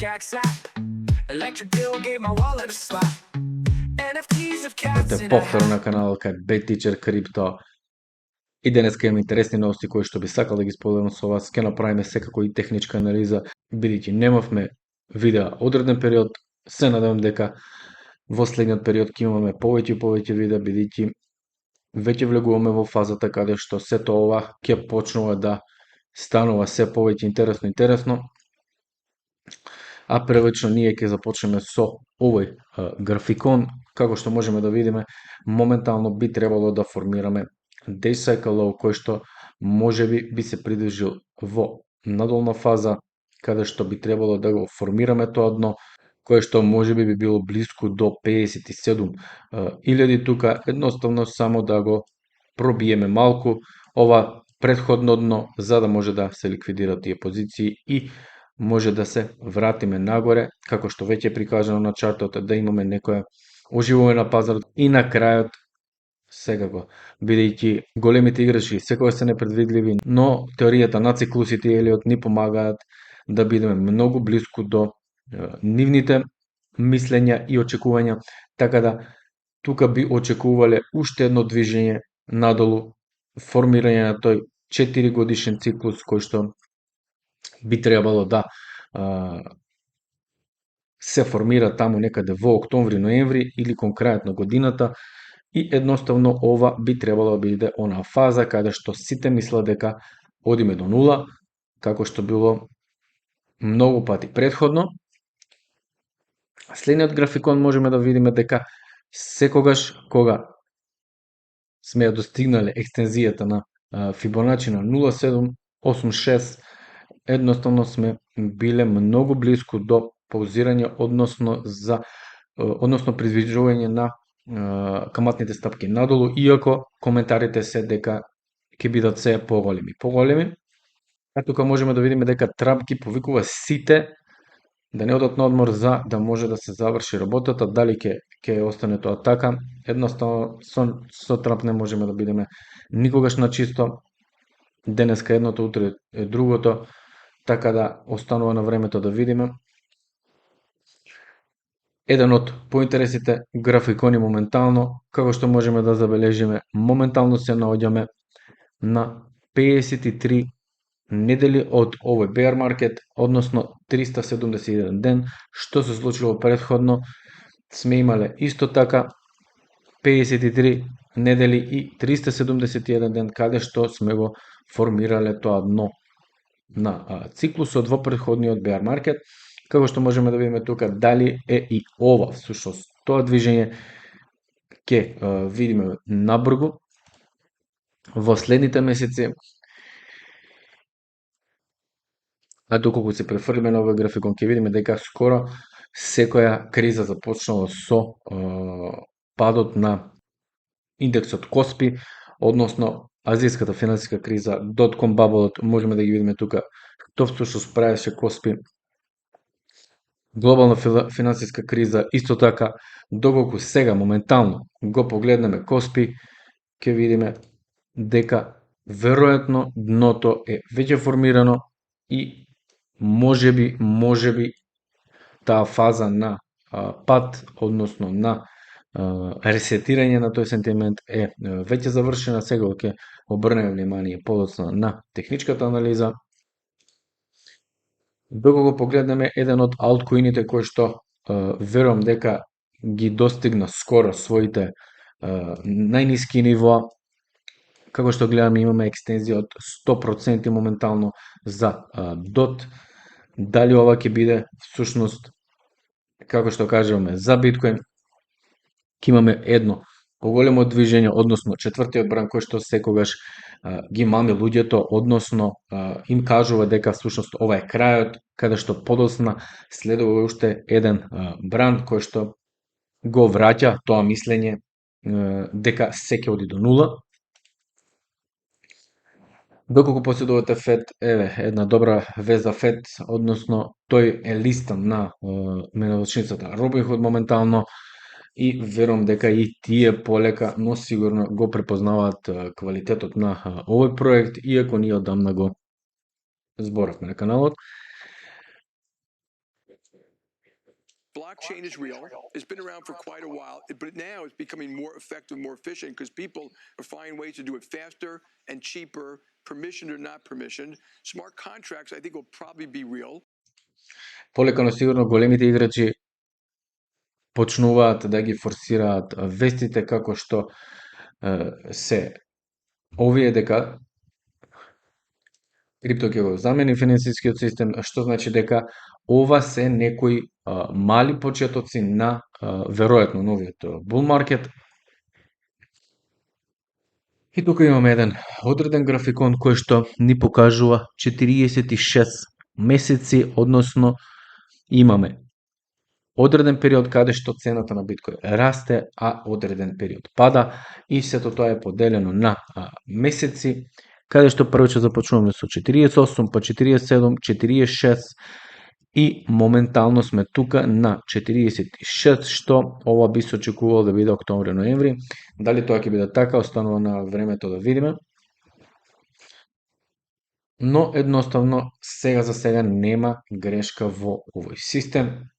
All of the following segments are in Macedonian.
Те повторно на каналот кај BetTeacher Crypto. И денеска имам интересни новости кои што би сакал да ги споделам со вас. Ке направиме секако и техничка анализа, бидејќи немавме видеа одреден период. Се надевам дека во следниот период ќе имаме повеќе и повеќе видеа, бидејќи веќе влегуваме во фазата каде што сето ова ќе почнува да станува се повеќе интересно. А првично ние ќе започнеме со овој графикон. Како што можеме да видиме, моментално би требало да формираме day cycle low, кој што можеби би се придржил во надолна фаза, каде што би требало да го формираме тоа дно, кое што можеби би било близко до 57.000 тука, едноставно само да го пробиеме малку ова претходно дно, за да може да се ликвидират тие позиции и може да се вратиме нагоре, како што веќе е прикажано на чартот, да имаме некоја оживување на пазарот и на крајот секако, бидејќи големите играчи секогаш се непредвидливи, но теоријата на циклусите и Елиот ни помагаат да бидеме многу близко до нивните мислења и очекувања, така да тука би очекувале уште едно движење надолу, формирање на тој 4 годишен циклус кој што би требало да се формира таму некаде во октомври-ноември или кон крајот на годината, и едноставно ова би требало да биде онаа фаза каде што сите мислат дека одиме до нула, како што било многу пати претходно. Следниот графикон можеме да видиме дека секогаш кога сме ја достигнале екстензијата на Фибоначи на 0,786, едноставно сме биле многу близко до паузирање, односно придвижување на каматните стапки надолу, иако коментарите се дека ќе бидат се поголеми. А тука можеме да видиме дека Трамп ги повикува сите да не одат на одмор за да може да се заврши работата. Дали ќе остане тоа така? Едноставно со Трамп не можеме да бидеме никогаш на чисто. Денеска едното, утре е другото, така да останува на времето да видиме. Еден од поинтересните графикони моментално, како што можеме да забележиме, моментално се наоѓаме на 53 недели од овој bear market, односно 371 ден, што се случило претходно. Сме имале исто така 53 недели и 371 ден, каде што сме го формирале тоа дно на циклусот во претходниот bear market. Како што можеме да видиме тука, дали е и ова всушност тоа движење, ќе видиме набргу во следните месеци. А доколку се префрлиме на овој графикон, ќе видиме дека скоро секоја криза започнала со падот на индексот Коспи, односно азијската финансиска криза, dot-com bubble, можеме да ги видиме тука што всушност правеше Коспи. Глобална финансиска криза, исто така, доколку сега моментално го погледнеме Коспи, ќе видиме дека веројатно дното е веќе формирано и можеби таа фаза на пад, односно на ресетирање на тој сентимент е веќе завршена. Сега ќе обрнеме внимание подоцна на техничката анализа. Доколку погледнеме еден од алткоините кој што верувам дека ги достигна скоро своите најниски нивоа, како што гледаме имаме екстензија од 100% моментално за DOT. Дали ова ќе биде всушност, како што кажуваме, за биткоин, ќе имаме едно поголемо движење, односно четвртиот бран кој што секогаш ги мами луѓето, односно им кажува дека всушност ова е крајот, каде што подоцна следува уште еден бран кој што го враќа тоа мислење дека се ќе оди до нула. Доколку поседувате Фед, еве една добра вест за Фед, односно тој е листан на менадочницата Robinhood моментално, и верувам дека и тие полека, но сигурно го препознаваат квалитетот на овој проект, иако ние одамна го зборавме на каналот. blockchain is real. It's been around for quite a while, but now it's becoming more effective, more efficient because people are finding ways to do it faster and cheaper, permissioned or not permissioned. Smart contracts, I think, will probably be real. Полека но сигурно големите играчи почнуваат да ги форсираат вестите како што се овие дека крипто ќе го замени финансискиот систем, што значи дека ова се некои мали почетоци на веројатно новиот bull market. И тука имаме еден одреден графикон кој што ни покажува 46 месеци, односно имаме одреден период каде што цената на биткоин расте, а одреден период пада и сето тоа е поделено на месеци, каде што прво ќе започнуваме со 48, па 47, 46 и моментално сме тука на 46, што ова би се очекувало да биде октомври-ноември. Дали тоа ќе биде така, останува на времето да видиме. Но едноставно сега за сега нема грешка во овој систем.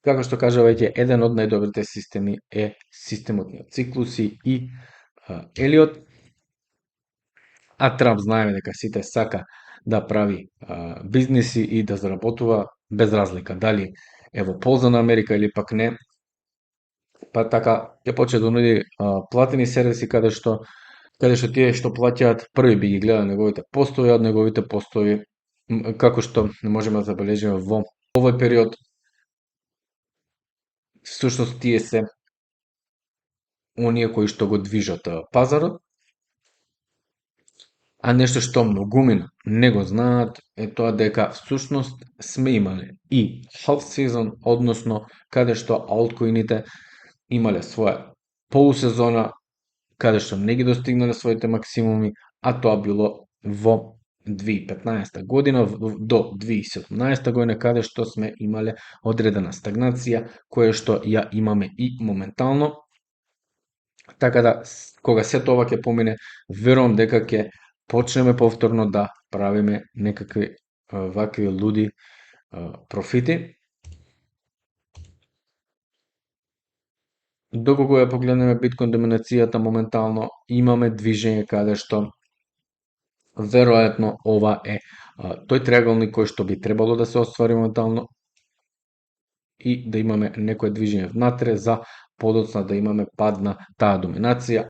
Како што кажа веќе, еден од најдобрите системи е системот на циклуси и Елиот. А Трамп знаеме дека сите сака да прави бизниси и да заработува без разлика дали е во полза на Америка или пак не. Па така ќе почне да нуди платени сервиси каде што тие што плаќаат први би ги гледали неговите постови, од неговите постови како што можеме да забележиме во овој период. Всушност тие се оние кои што го движат пазарот. А нешто што многумина не го знаат е тоа дека всушност сме имале и half season, односно каде што алткоините имале своја полусезона, каде што не ги достигнале своите максимуми, а тоа било во 2015 година до 2017 година, каде што сме имале одредена стагнација, која што ја имаме и моментално. Така да, кога сето ова ќе помине, верувам дека ќе почнеме повторно да правиме некакви вакви луди профити. Доколку ја погледнеме биткоин доминацијата, моментално имаме движење каде што веројатно ова е тој триаголник кој што би требало да се оствари моментално и да имаме некое движење внатре за подоцна да имаме пад на таа доминација,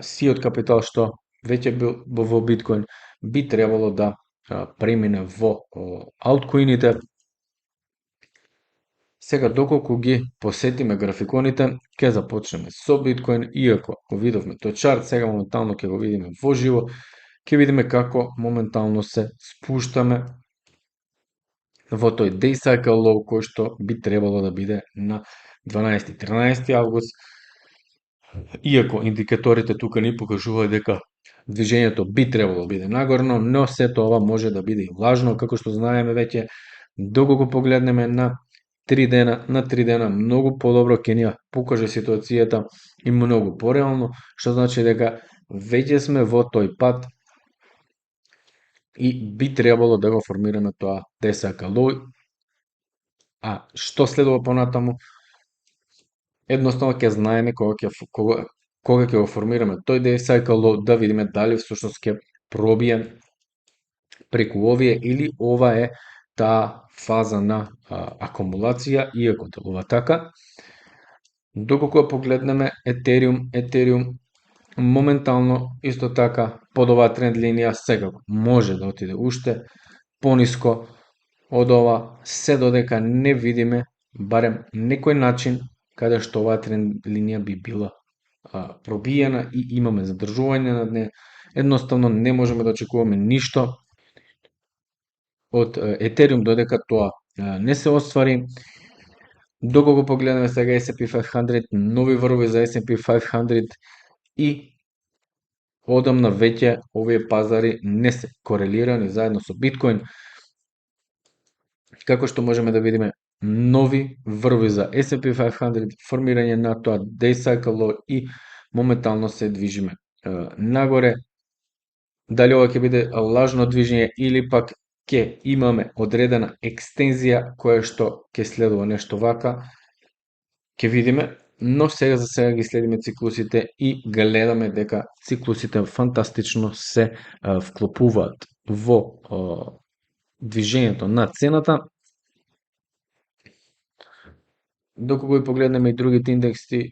сиот капитал што веќе бил во биткоин би требало да премине во алткоините. Сега доколку ги посетиме графиконите, ќе започнеме со биткоин, иако го видовме тој чарт, сега моментално ќе го видиме во живо, ќе видиме како моментално се спуштаме во тој day cycle low кој што би требало да биде на 12-13 август. Иако индикаторите тука ни покажуваат дека движењето би требало да биде нагорно, но сето ова може да биде и лажно, како што знаеме веќе, доколку погледнеме на 3 дена многу подобро ќе ни ја покаже ситуацијата и многу пореално, што значи дека веќе сме во тој пат и би требало да го формираме тоа day cycle low. А што следува понатаму? Едноставно ќе знаеме кога ќе го формираме тој day cycle low, да видиме дали всушност ќе пробие преку овие или ова е таа фаза на акумулација, иако делува така. Доколку погледнеме Етериум моментално исто така под оваа тренд линија секако може да отиде уште пониско од ова, се додека не видиме барем некој начин каде што оваа тренд линија би била пробиена и имаме задржување над неа. Едноставно не можеме да очекуваме ништо од Етериум додека тоа не се оствари. Доколку погледнеме сега S&P 500, нови врвови за S&P 500 и одамна веќе овие пазари не се корелирани заедно со биткоин, како што можеме да видиме нови врвови за S&P 500, формирање на тоа day cycle low и моментално се движиме нагоре. Дали ова ќе биде лажно движење или пак ќе имаме одредена екстензија која што ќе следува нешто вака, ќе видиме, но сега за сега ги следиме циклусите и гледаме дека циклусите фантастично се вклопуваат во движењето на цената. Доколку ги погледнеме и другите индекси,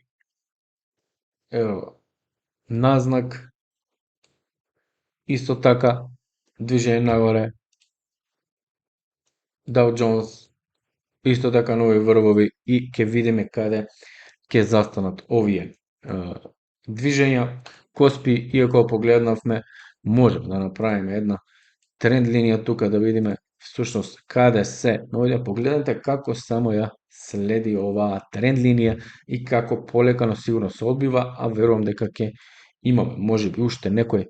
назнак, исто така, движење нагоре, Dow Jones, исто така нови врвови и ќе видиме каде ќе застанат овие движења. Коспи, иако погледнавме, можеме да направиме една тренд линија тука да видиме всушност каде се наоѓа. Погледнете како само ја следи оваа тренд линија и како полека но сигурно се одбива, а верувам дека ќе имаме можеби уште некој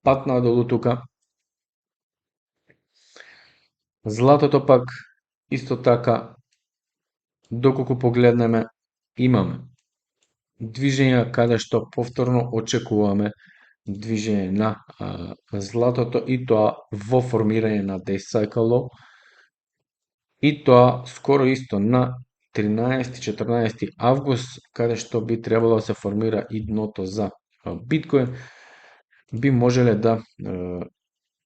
пат надолу тука. Златото пак исто така, доколку погледнеме, имаме движења каде што повторно очекуваме движење на златото и тоа во формирање на day cycle low, и тоа скоро исто на 13-14 август, каде што би требало да се формира и дното за биткоин. Би можеле да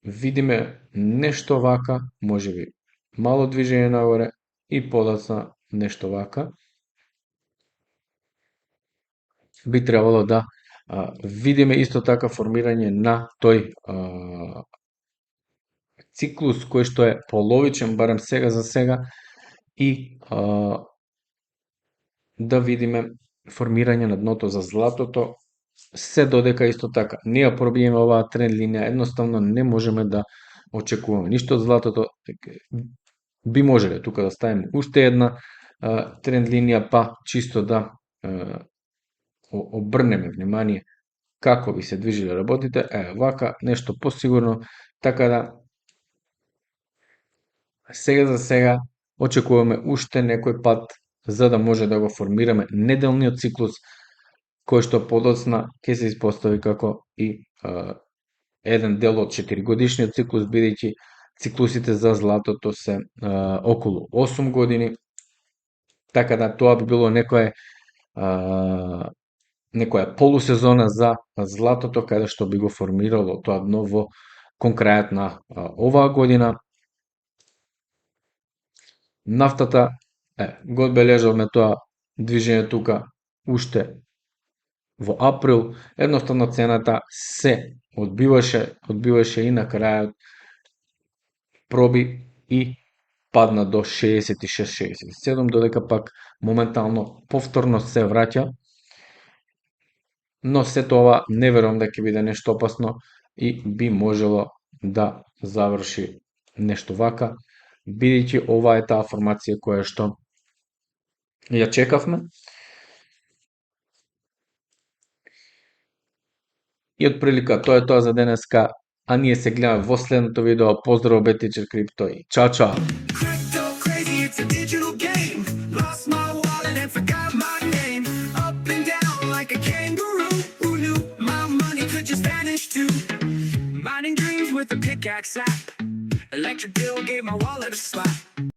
видиме нешто вака, можеби мало движење нагоре и подоцна нешто вака. Би требало да видиме исто така формирање на тој циклус кој што е половичен, барем сега за сега, и да видиме формирање на дното за златото, се додека исто така не ја пробиеме оваа тренд линија, едноставно не можеме да очекуваме ништо од златото. Би можеле тука да ставиме уште една тренд линија, па чисто да обрнеме внимание како би се движеле работите, вака нешто посигурно, така да сега за сега очекуваме уште некој пат за да може да го формираме неделниот циклус, кој што подоцна ќе се испостави како и еден дел од 4-годишниот циклус, бидејќи циклусите за златото се околу 8 години, така да тоа би било некоја полусезона за златото, каде што би го формирало тоа дно кон крајот на оваа година. Нафтата, го одбележавме тоа движење тука уште во април, едноставно цената се одбиваше и на крајот проби и падна до 66-67, додека пак моментално повторно се враќа. Но се тоа не верувам дека ќе биде нешто опасно и би можело да заврши нешто вака, бидејќи ова е таа формација која што ја чекавме. И отприлика тоа е тоа за денеска, а ние се гледаме во следното видео. Поздрав, Bad Teacher Crypto и чао чао! Mining dreams with a pickaxe app. Electric bill gave my wallet a slap.